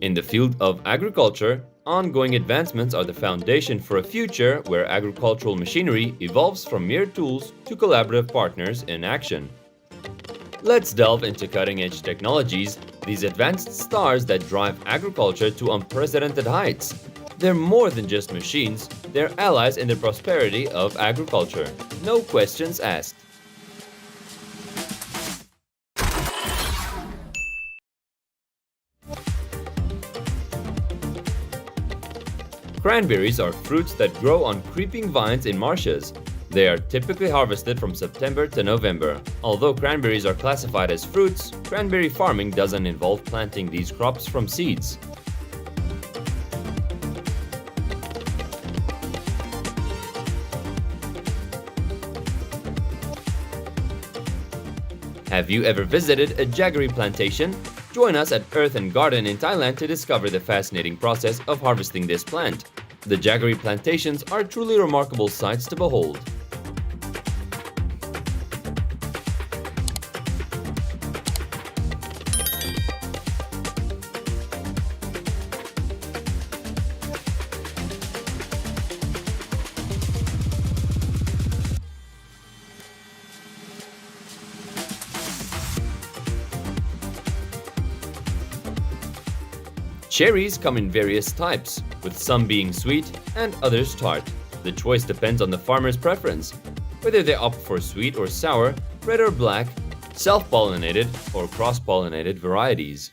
In the field of agriculture, ongoing advancements are the foundation for a future where agricultural machinery evolves from mere tools to collaborative partners in action. Let's delve into cutting-edge technologies, these advanced stars that drive agriculture to unprecedented heights. They're more than just machines, they're allies in the prosperity of agriculture. No questions asked. Cranberries are fruits that grow on creeping vines in marshes. They are typically harvested from September to November. Although cranberries are classified as fruits, cranberry farming doesn't involve planting these crops from seeds. Have you ever visited a jaggery plantation? Join us at Earth and Garden in Thailand to discover the fascinating process of harvesting this plant. The jaggery plantations are truly remarkable sights to behold. Cherries come in various types, with some being sweet and others tart. The choice depends on the farmer's preference, whether they opt for sweet or sour, red or black, self-pollinated or cross-pollinated varieties.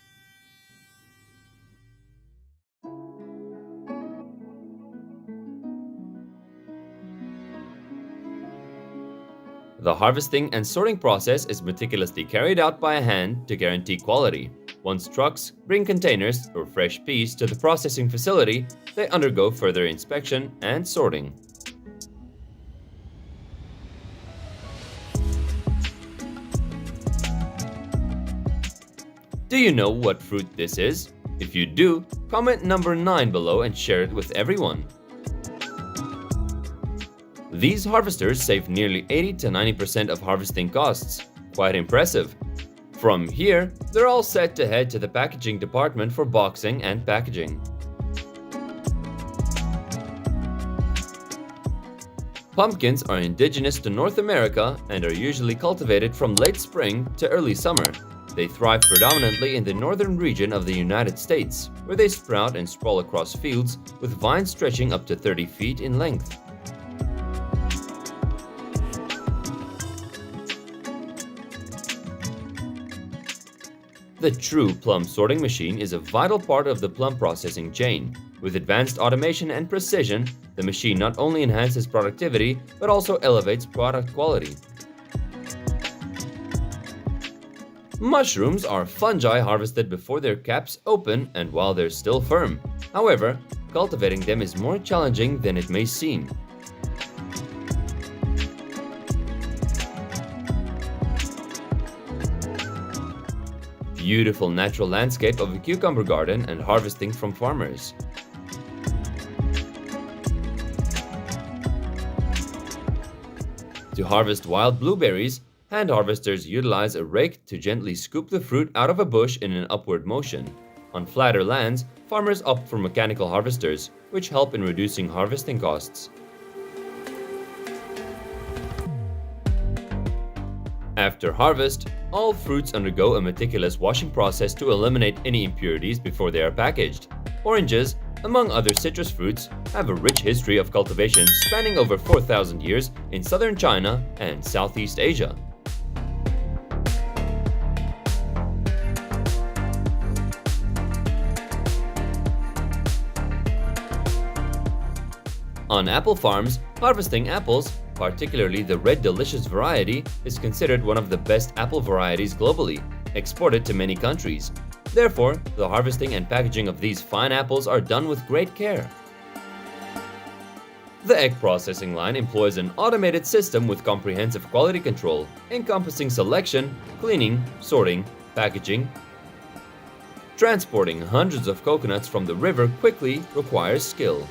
The harvesting and sorting process is meticulously carried out by hand to guarantee quality. Once trucks bring containers or fresh peas to the processing facility, they undergo further inspection and sorting. Do you know what fruit this is? If you do, comment number 9 below and share it with everyone. These harvesters save nearly 80 to 90% of harvesting costs. Quite impressive. From here, they're all set to head to the packaging department for boxing and packaging. Pumpkins are indigenous to North America and are usually cultivated from late spring to early summer. They thrive predominantly in the northern region of the United States, where they sprout and sprawl across fields with vines stretching up to 30 feet in length. The true plum sorting machine is a vital part of the plum processing chain. With advanced automation and precision, the machine not only enhances productivity but also elevates product quality. Mushrooms are fungi harvested before their caps open and while they're still firm. However, cultivating them is more challenging than it may seem. Beautiful natural landscape of a cucumber garden and harvesting from farmers. To harvest wild blueberries, hand harvesters utilize a rake to gently scoop the fruit out of a bush in an upward motion. On flatter lands, farmers opt for mechanical harvesters, which help in reducing harvesting costs. After harvest, all fruits undergo a meticulous washing process to eliminate any impurities before they are packaged. Oranges, among other citrus fruits, have a rich history of cultivation spanning over 4,000 years in southern China and Southeast Asia. On apple farms, harvesting apples, particularly the Red Delicious variety, is considered one of the best apple varieties globally, exported to many countries. Therefore, the harvesting and packaging of these fine apples are done with great care. The egg processing line employs an automated system with comprehensive quality control, encompassing selection, cleaning, sorting, packaging. Transporting hundreds of coconuts from the river quickly requires skill.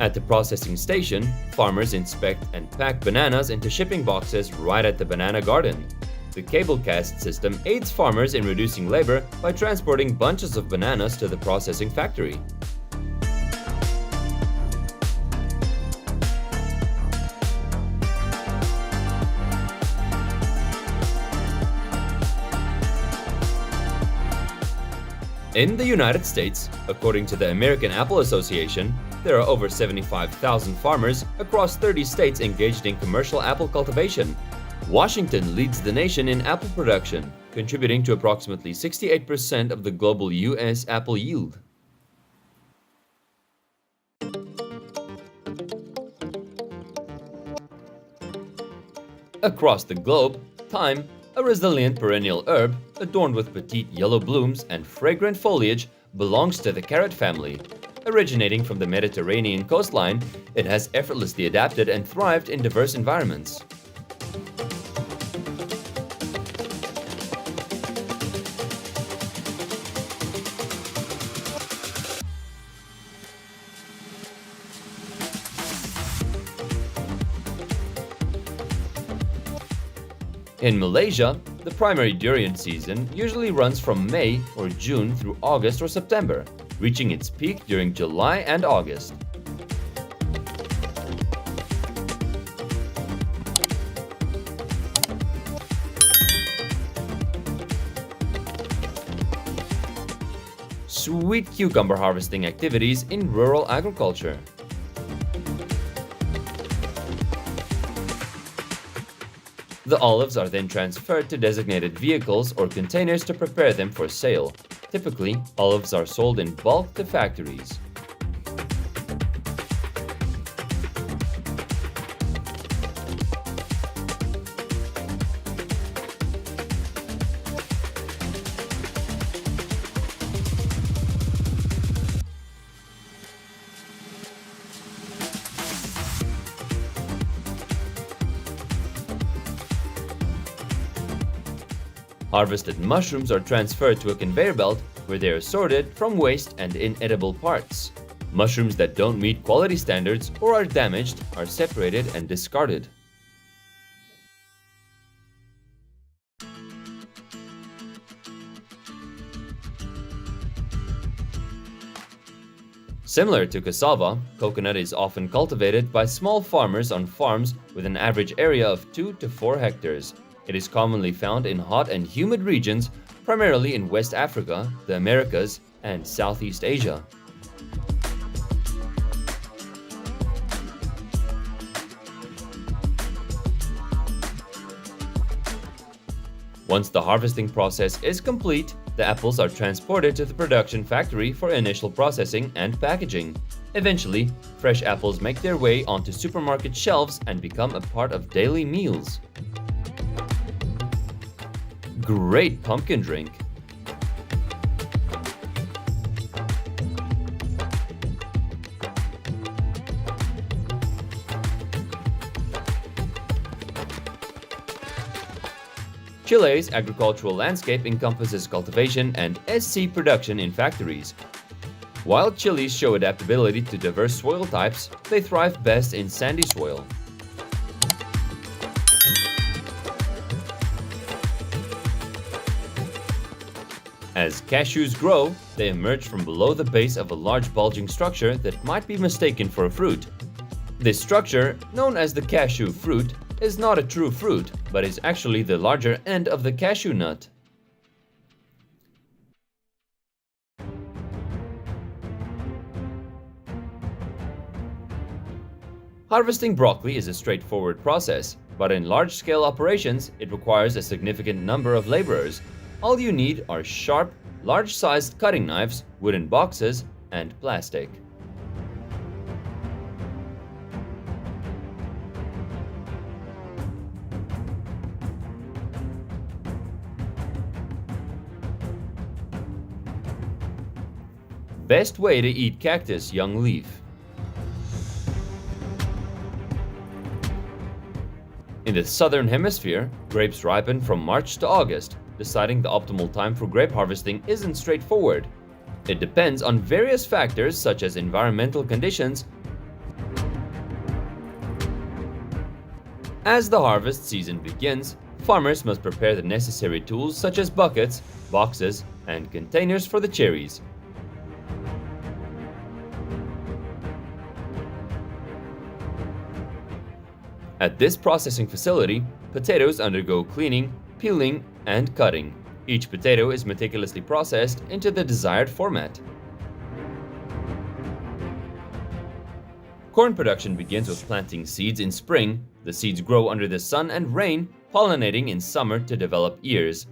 At the processing station, farmers inspect and pack bananas into shipping boxes right at the banana garden. The cable cast system aids farmers in reducing labor by transporting bunches of bananas to the processing factory. In the United States, according to the American Apple Association, there are over 75,000 farmers across 30 states engaged in commercial apple cultivation. Washington leads the nation in apple production, contributing to approximately 68% of the global U.S. apple yield. Across the globe, thyme, a resilient perennial herb adorned with petite yellow blooms and fragrant foliage, belongs to the carrot family. Originating from the Mediterranean coastline, it has effortlessly adapted and thrived in diverse environments. In Malaysia, the primary durian season usually runs from May or June through August or September, reaching its peak during July and August. Sweet cucumber harvesting activities in rural agriculture. The olives are then transferred to designated vehicles or containers to prepare them for sale. Typically, olives are sold in bulk to factories. Harvested mushrooms are transferred to a conveyor belt where they are sorted from waste and inedible parts. Mushrooms that don't meet quality standards or are damaged are separated and discarded. Similar to cassava, coconut is often cultivated by small farmers on farms with an average area of 2 to 4 hectares. It is commonly found in hot and humid regions, primarily in West Africa, the Americas, and Southeast Asia. Once the harvesting process is complete, the apples are transported to the production factory for initial processing and packaging. Eventually, fresh apples make their way onto supermarket shelves and become a part of daily meals. Great pumpkin drink. Chile's agricultural landscape encompasses cultivation and SC production in factories. While chilies show adaptability to diverse soil types, they thrive best in sandy soil. As cashews grow, they emerge from below the base of a large bulging structure that might be mistaken for a fruit. This structure, known as the cashew fruit, is not a true fruit, but is actually the larger end of the cashew nut. Harvesting broccoli is a straightforward process, but in large-scale operations, it requires a significant number of laborers. All you need are sharp, large-sized cutting knives, wooden boxes, and plastic. Best way to eat cactus young leaf. In the southern hemisphere, grapes ripen from March to August. Deciding the optimal time for grape harvesting isn't straightforward. It depends on various factors such as environmental conditions. As the harvest season begins, farmers must prepare the necessary tools such as buckets, boxes, and containers for the cherries. At this processing facility, potatoes undergo cleaning, peeling, and cutting. Each potato is meticulously processed into the desired format. Corn production begins with planting seeds in spring. The seeds grow under the sun and rain, pollinating in summer to develop ears.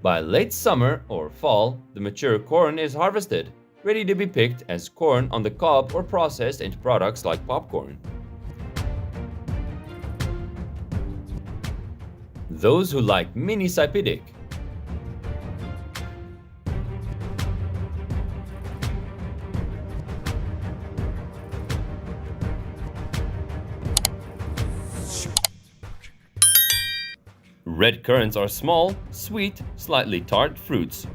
By late summer or fall, the mature corn is harvested, ready to be picked as corn on the cob or processed into products like popcorn. Those who like mini sipidic. Red currants are small, sweet, slightly tart fruits.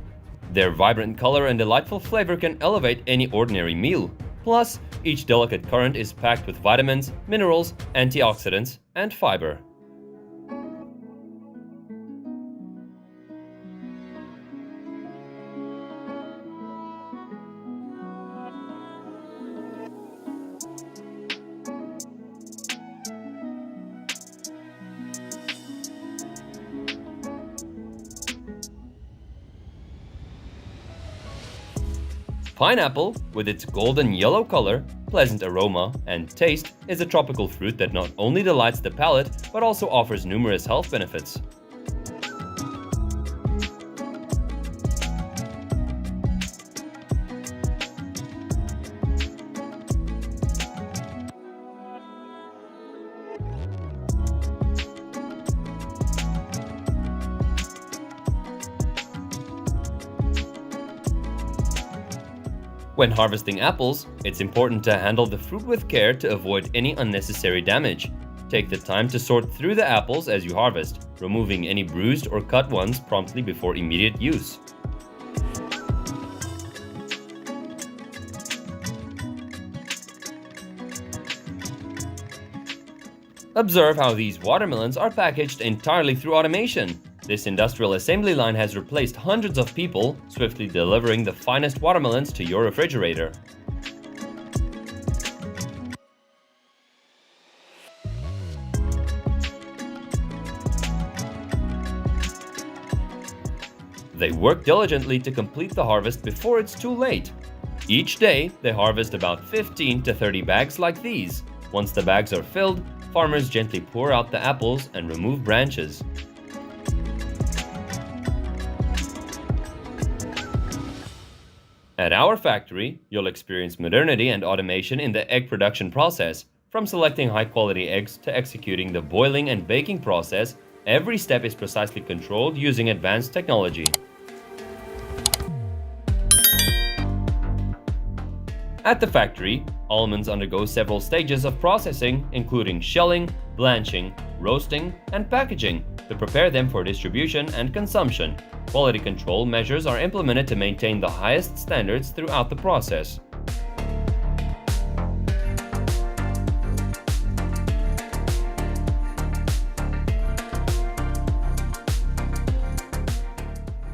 Their vibrant color and delightful flavor can elevate any ordinary meal. Plus, each delicate currant is packed with vitamins, minerals, antioxidants, and fiber. Pineapple, with its golden yellow color, pleasant aroma, and taste, is a tropical fruit that not only delights the palate, but also offers numerous health benefits. When harvesting apples, it's important to handle the fruit with care to avoid any unnecessary damage. Take the time to sort through the apples as you harvest, removing any bruised or cut ones promptly before immediate use. Observe how these watermelons are packaged entirely through automation. This industrial assembly line has replaced hundreds of people, swiftly delivering the finest watermelons to your refrigerator. They work diligently to complete the harvest before it's too late. Each day, they harvest about 15 to 30 bags like these. Once the bags are filled, farmers gently pour out the apples and remove branches. At our factory, you'll experience modernity and automation in the egg production process. From selecting high-quality eggs to executing the boiling and baking process, every step is precisely controlled using advanced technology. At the factory, almonds undergo several stages of processing, including shelling, blanching, roasting, and packaging, to prepare them for distribution and consumption. Quality control measures are implemented to maintain the highest standards throughout the process.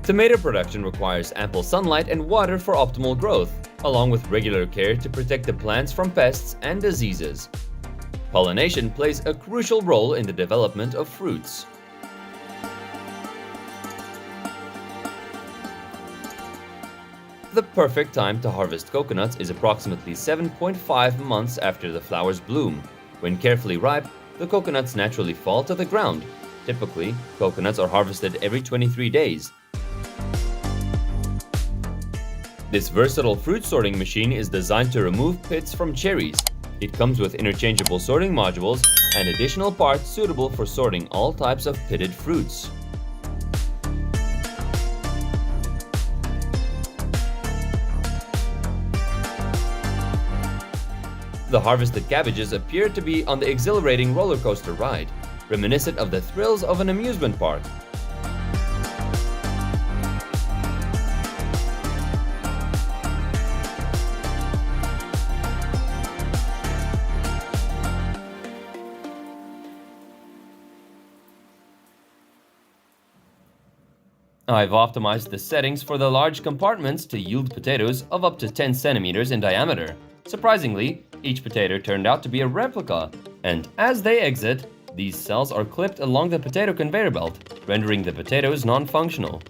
Tomato production requires ample sunlight and water for optimal growth, along with regular care to protect the plants from pests and diseases. Pollination plays a crucial role in the development of fruits. The perfect time to harvest coconuts is approximately 7.5 months after the flowers bloom. When carefully ripe, the coconuts naturally fall to the ground. Typically, coconuts are harvested every 23 days. This versatile fruit sorting machine is designed to remove pits from cherries. It comes with interchangeable sorting modules and additional parts suitable for sorting all types of pitted fruits. The harvested cabbages appear to be on the exhilarating roller coaster ride, reminiscent of the thrills of an amusement park. I've optimized the settings for the large compartments to yield potatoes of up to 10 centimeters in diameter. Surprisingly, each potato turned out to be a replica, and as they exit, these cells are clipped along the potato conveyor belt, rendering the potatoes non-functional.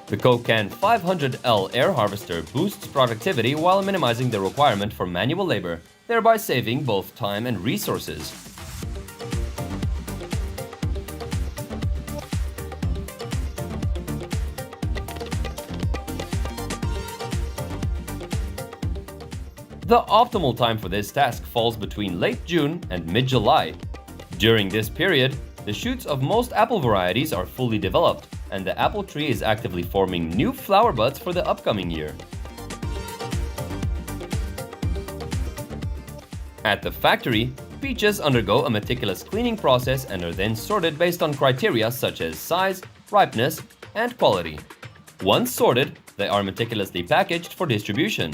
The Cocan 500L air harvester boosts productivity while minimizing the requirement for manual labor, thereby saving both time and resources. The optimal time for this task falls between late June and mid-July. During this period, the shoots of most apple varieties are fully developed, and the apple tree is actively forming new flower buds for the upcoming year. At the factory, peaches undergo a meticulous cleaning process and are then sorted based on criteria such as size, ripeness, and quality. Once sorted, they are meticulously packaged for distribution.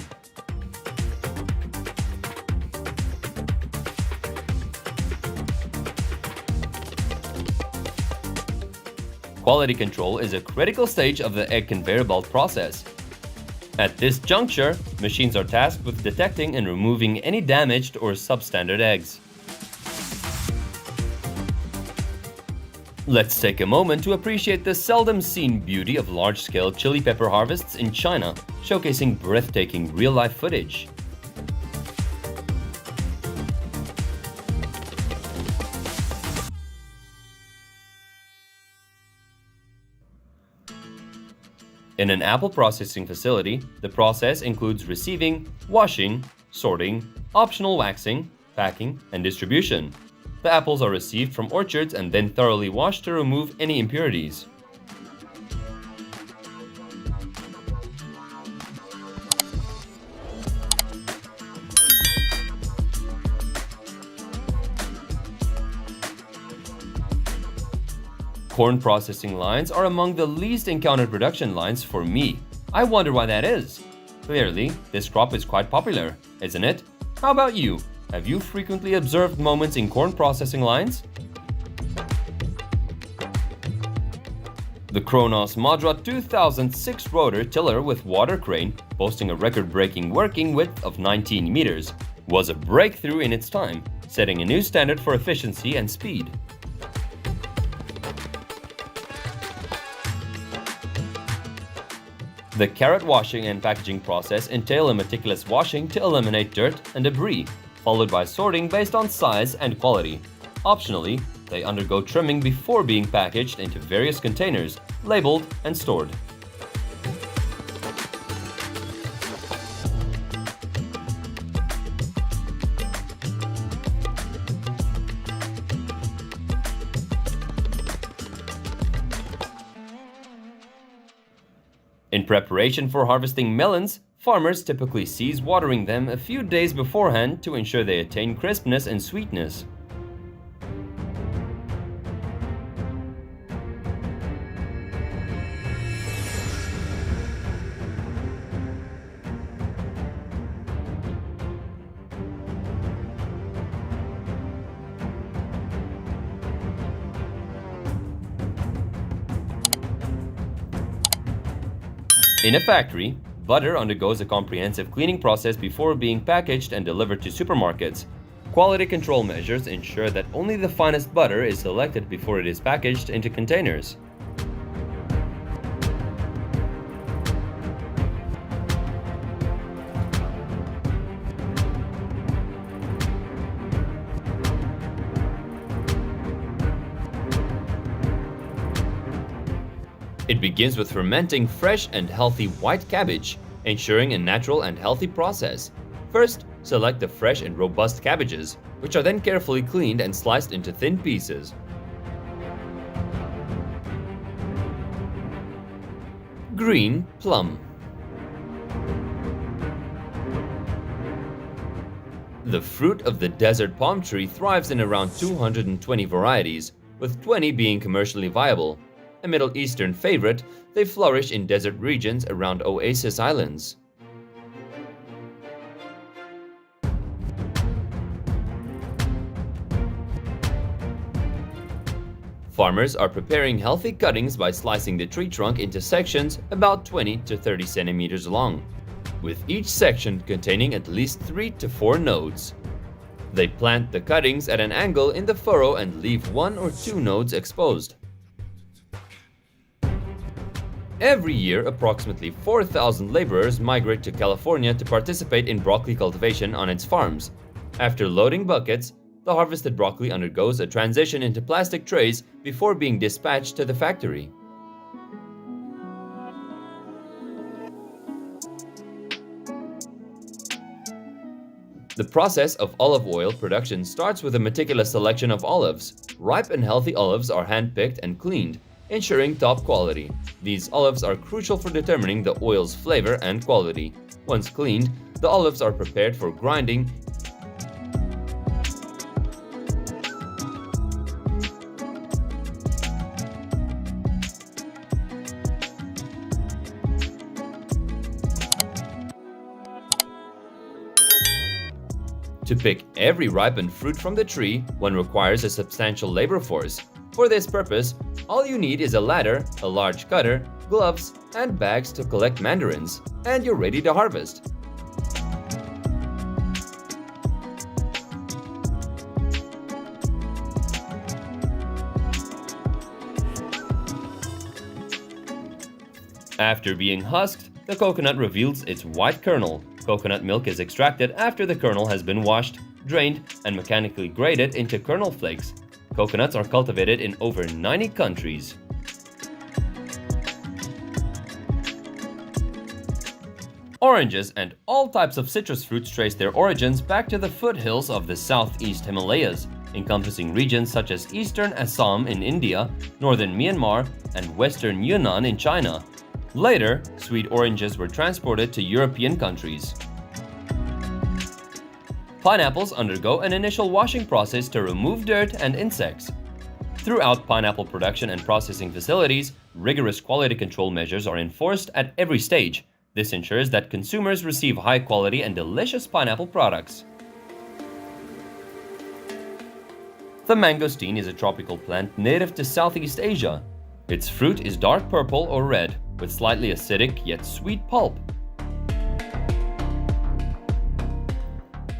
Quality control is a critical stage of the egg conveyor belt process. At this juncture, machines are tasked with detecting and removing any damaged or substandard eggs. Let's take a moment to appreciate the seldom-seen beauty of large-scale chili pepper harvests in China, showcasing breathtaking real-life footage. In an apple processing facility, the process includes receiving, washing, sorting, optional waxing, packing, and distribution. The apples are received from orchards and then thoroughly washed to remove any impurities. Corn processing lines are among the least encountered production lines for me. I wonder why that is. Clearly, this crop is quite popular, isn't it? How about you? Have you frequently observed moments in corn processing lines? The Kronos Madra 2006 rotor tiller with water crane, boasting a record-breaking working width of 19 meters, was a breakthrough in its time, setting a new standard for efficiency and speed. The carrot washing and packaging process entail a meticulous washing to eliminate dirt and debris, followed by sorting based on size and quality. Optionally, they undergo trimming before being packaged into various containers, labeled and stored. In preparation for harvesting melons, farmers typically cease watering them a few days beforehand to ensure they attain crispness and sweetness. In a factory, butter undergoes a comprehensive cleaning process before being packaged and delivered to supermarkets. Quality control measures ensure that only the finest butter is selected before it is packaged into containers. It begins with fermenting fresh and healthy white cabbage, ensuring a natural and healthy process. First, select the fresh and robust cabbages, which are then carefully cleaned and sliced into thin pieces. Green plum. The fruit of the desert palm tree thrives in around 220 varieties, with 20 being commercially viable. A Middle Eastern favorite, they flourish in desert regions around oasis islands. Farmers are preparing healthy cuttings by slicing the tree trunk into sections about 20 to 30 centimeters long, with each section containing at least 3 to 4 nodes. They plant the cuttings at an angle in the furrow and leave 1 or 2 nodes exposed. Every year, approximately 4,000 laborers migrate to California to participate in broccoli cultivation on its farms. After loading buckets, the harvested broccoli undergoes a transition into plastic trays before being dispatched to the factory. The process of olive oil production starts with a meticulous selection of olives. Ripe and healthy olives are hand-picked and cleaned, ensuring top quality. These olives are crucial for determining the oil's flavor and quality. Once cleaned, the olives are prepared for grinding To pick every ripened fruit from the tree, one requires a substantial labor force. For this purpose, all you need is a ladder, a large cutter, gloves, and bags to collect mandarins, and you're ready to harvest. After being husked, the coconut reveals its white kernel. Coconut milk is extracted after the kernel has been washed, drained, and mechanically grated into kernel flakes. Coconuts are cultivated in over 90 countries. Oranges and all types of citrus fruits trace their origins back to the foothills of the southeast Himalayas, encompassing regions such as eastern Assam in India, northern Myanmar, and western Yunnan in China. Later, sweet oranges were transported to European countries. Pineapples undergo an initial washing process to remove dirt and insects. Throughout pineapple production and processing facilities, rigorous quality control measures are enforced at every stage. This ensures that consumers receive high-quality and delicious pineapple products. The mangosteen is a tropical plant native to Southeast Asia. Its fruit is dark purple or red, with slightly acidic yet sweet pulp.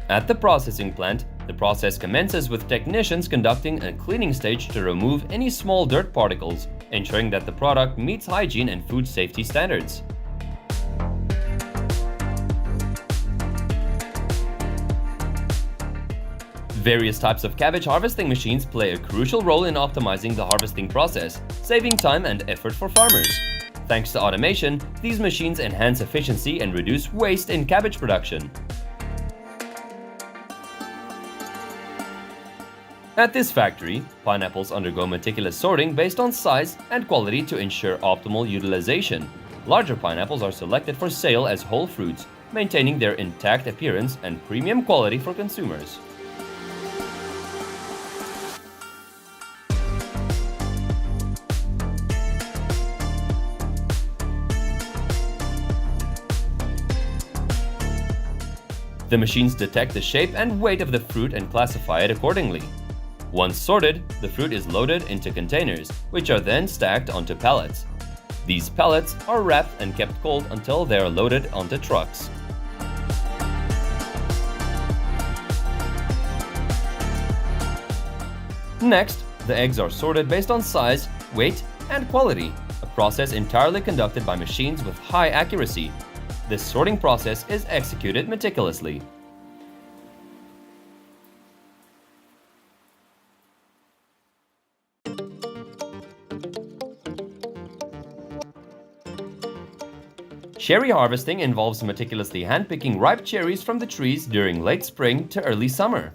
At the processing plant, the process commences with technicians conducting a cleaning stage to remove any small dirt particles, ensuring that the product meets hygiene and food safety standards. Various types of cabbage harvesting machines play a crucial role in optimizing the harvesting process, saving time and effort for farmers. Thanks to automation, these machines enhance efficiency and reduce waste in cabbage production. At this factory, pineapples undergo meticulous sorting based on size and quality to ensure optimal utilization. Larger pineapples are selected for sale as whole fruits, maintaining their intact appearance and premium quality for consumers. The machines detect the shape and weight of the fruit and classify it accordingly. Once sorted, the fruit is loaded into containers, which are then stacked onto pallets. These pallets are wrapped and kept cold until they are loaded onto trucks. Next, the eggs are sorted based on size, weight, and quality, a process entirely conducted by machines with high accuracy. This sorting process is executed meticulously. Cherry harvesting involves meticulously handpicking ripe cherries from the trees during late spring to early summer.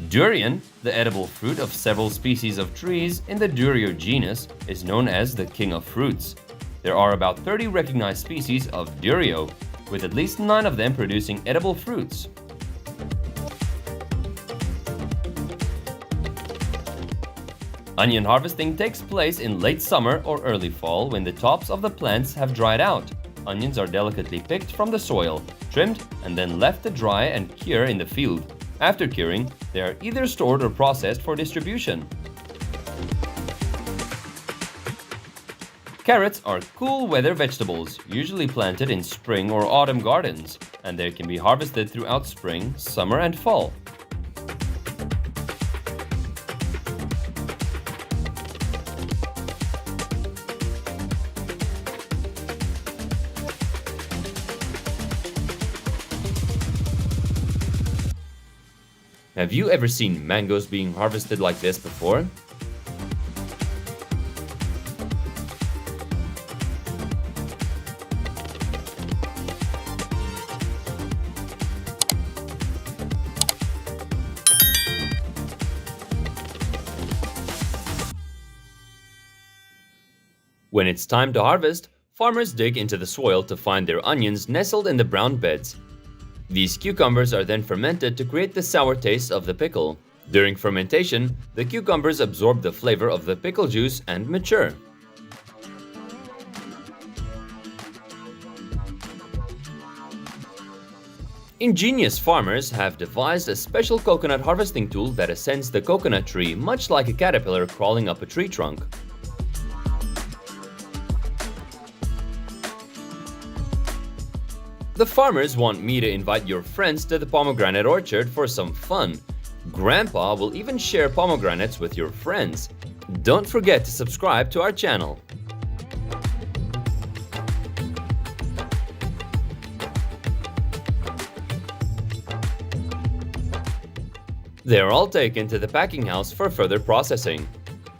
Durian, the edible fruit of several species of trees in the Durio genus, is known as the king of fruits. There are about 30 recognized species of Durio, with at least 9 of them producing edible fruits. Onion harvesting takes place in late summer or early fall when the tops of the plants have dried out. Onions are delicately picked from the soil, trimmed, and then left to dry and cure in the field. After curing, they are either stored or processed for distribution. Carrots are cool weather vegetables, usually planted in spring or autumn gardens, and they can be harvested throughout spring, summer, and fall. Have you ever seen mangoes being harvested like this before? When it's time to harvest, farmers dig into the soil to find their onions nestled in the brown beds. These cucumbers are then fermented to create the sour taste of the pickle. During fermentation, the cucumbers absorb the flavor of the pickle juice and mature. Ingenious farmers have devised a special coconut harvesting tool that ascends the coconut tree much like a caterpillar crawling up a tree trunk. The farmers want me to invite your friends to the pomegranate orchard for some fun. Grandpa will even share pomegranates with your friends. Don't forget to subscribe to our channel. They are all taken to the packing house for further processing.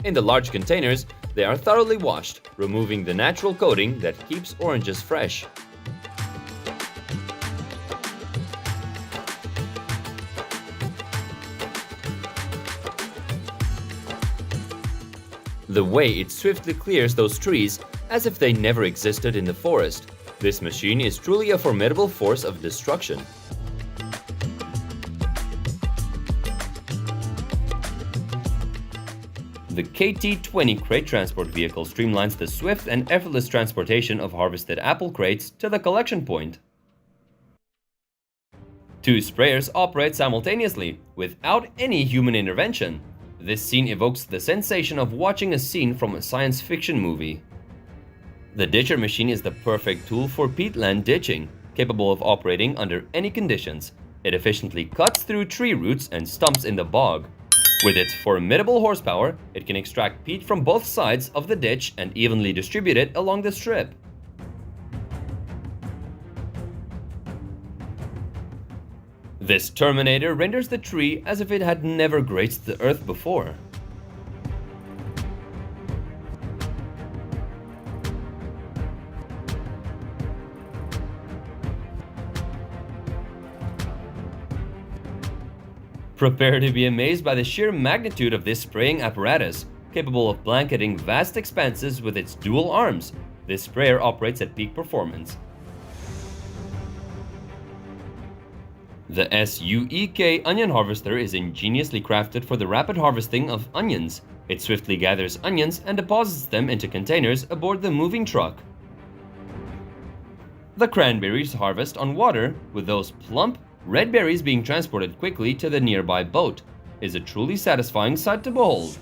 In the large containers, they are thoroughly washed, removing the natural coating that keeps oranges fresh. The way it swiftly clears those trees as if they never existed in the forest. This machine is truly a formidable force of destruction. The KT-20 crate transport vehicle streamlines the swift and effortless transportation of harvested apple crates to the collection point. 2 sprayers operate simultaneously, without any human intervention. This scene evokes the sensation of watching a scene from a science fiction movie. The ditcher machine is the perfect tool for peatland ditching, capable of operating under any conditions. It efficiently cuts through tree roots and stumps in the bog. With its formidable horsepower, it can extract peat from both sides of the ditch and evenly distribute it along the strip. This Terminator renders the tree as if it had never graced the earth before. Prepare to be amazed by the sheer magnitude of this spraying apparatus, capable of blanketing vast expanses with its dual arms. This sprayer operates at peak performance. The SUEK onion harvester is ingeniously crafted for the rapid harvesting of onions. It swiftly gathers onions and deposits them into containers aboard the moving truck. The cranberries harvest on water, with those plump, red berries being transported quickly to the nearby boat, is a truly satisfying sight to behold.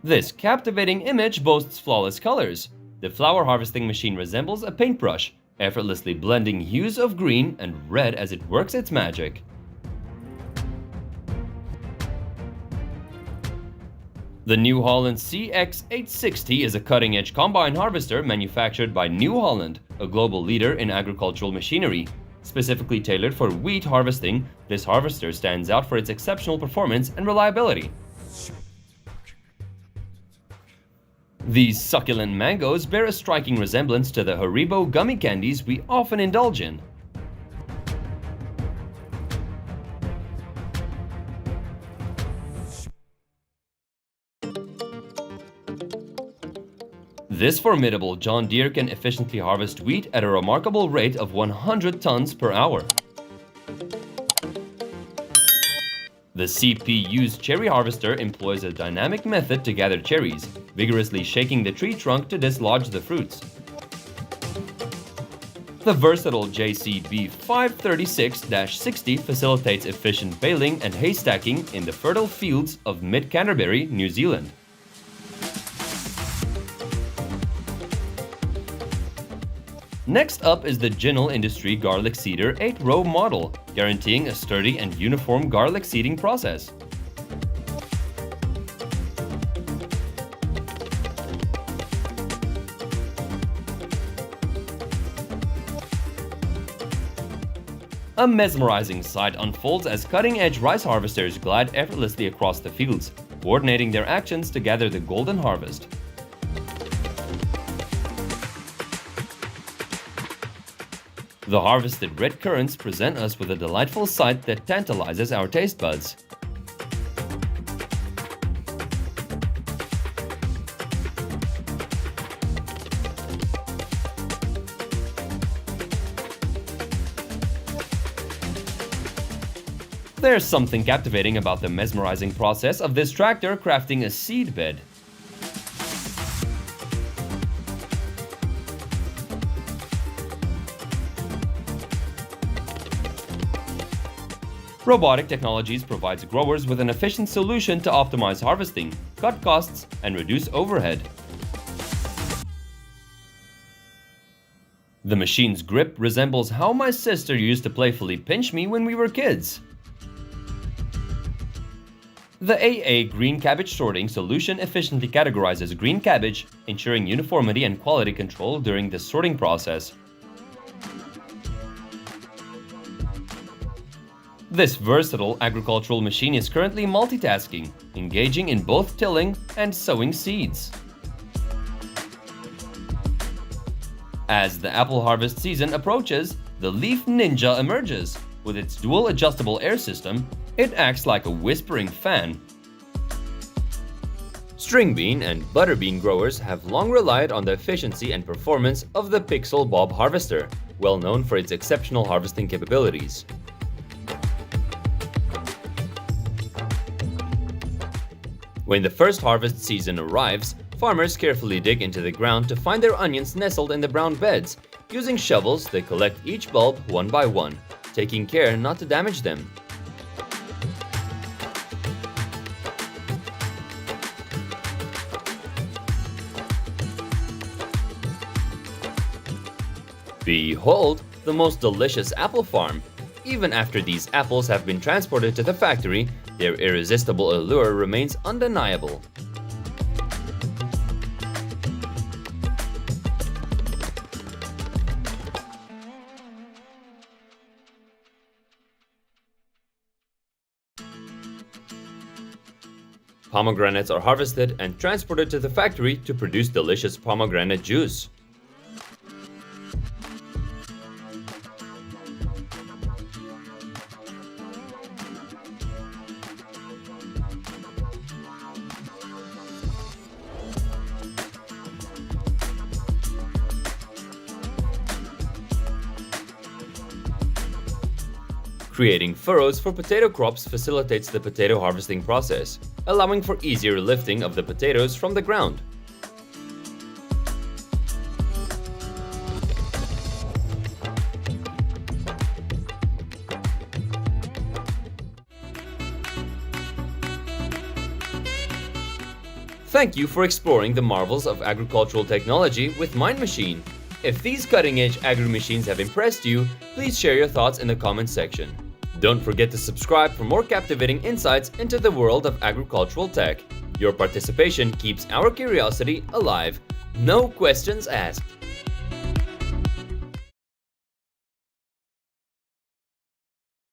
This captivating image boasts flawless colors. The flower harvesting machine resembles a paintbrush, effortlessly blending hues of green and red as it works its magic. The New Holland CX860 is a cutting-edge combine harvester manufactured by New Holland, a global leader in agricultural machinery. Specifically tailored for wheat harvesting, this harvester stands out for its exceptional performance and reliability. These succulent mangoes bear a striking resemblance to the Haribo gummy candies we often indulge in. This formidable John Deere can efficiently harvest wheat at a remarkable rate of 100 tons per hour. The CPU's cherry harvester employs a dynamic method to gather cherries, vigorously shaking the tree trunk to dislodge the fruits. The versatile JCB 536-60 facilitates efficient baling and hay stacking in the fertile fields of mid-Canterbury, New Zealand. Next up is the Ginnell Industry Garlic Seeder 8-row model, guaranteeing a sturdy and uniform garlic seeding process. A mesmerizing sight unfolds as cutting-edge rice harvesters glide effortlessly across the fields, coordinating their actions to gather the golden harvest. The harvested red currants present us with a delightful sight that tantalizes our taste buds. There's something captivating about the mesmerizing process of this tractor crafting a seed bed. Robotic Technologies provides growers with an efficient solution to optimize harvesting, cut costs, and reduce overhead. The machine's grip resembles how my sister used to playfully pinch me when we were kids. The AA green cabbage sorting solution efficiently categorizes green cabbage, ensuring uniformity and quality control during the sorting process. This versatile agricultural machine is currently multitasking, engaging in both tilling and sowing seeds. As the apple harvest season approaches, the Leaf Ninja emerges. With its dual adjustable air system, it acts like a whispering fan. String bean and butterbean growers have long relied on the efficiency and performance of the Pixel Bob harvester, well known for its exceptional harvesting capabilities. When the first harvest season arrives, farmers carefully dig into the ground to find their onions nestled in the brown beds. Using shovels, they collect each bulb one by one, taking care not to damage them. Behold, the most delicious apple farm! Even after these apples have been transported to the factory, their irresistible allure remains undeniable. Pomegranates are harvested and transported to the factory to produce delicious pomegranate juice. Creating furrows for potato crops facilitates the potato harvesting process, allowing for easier lifting of the potatoes from the ground. Thank you for exploring the marvels of agricultural technology with Mind Machine. If these cutting-edge agri-machines have impressed you, please share your thoughts in the comments section. Don't forget to subscribe for more captivating insights into the world of agricultural tech. Your participation keeps our curiosity alive. No questions asked.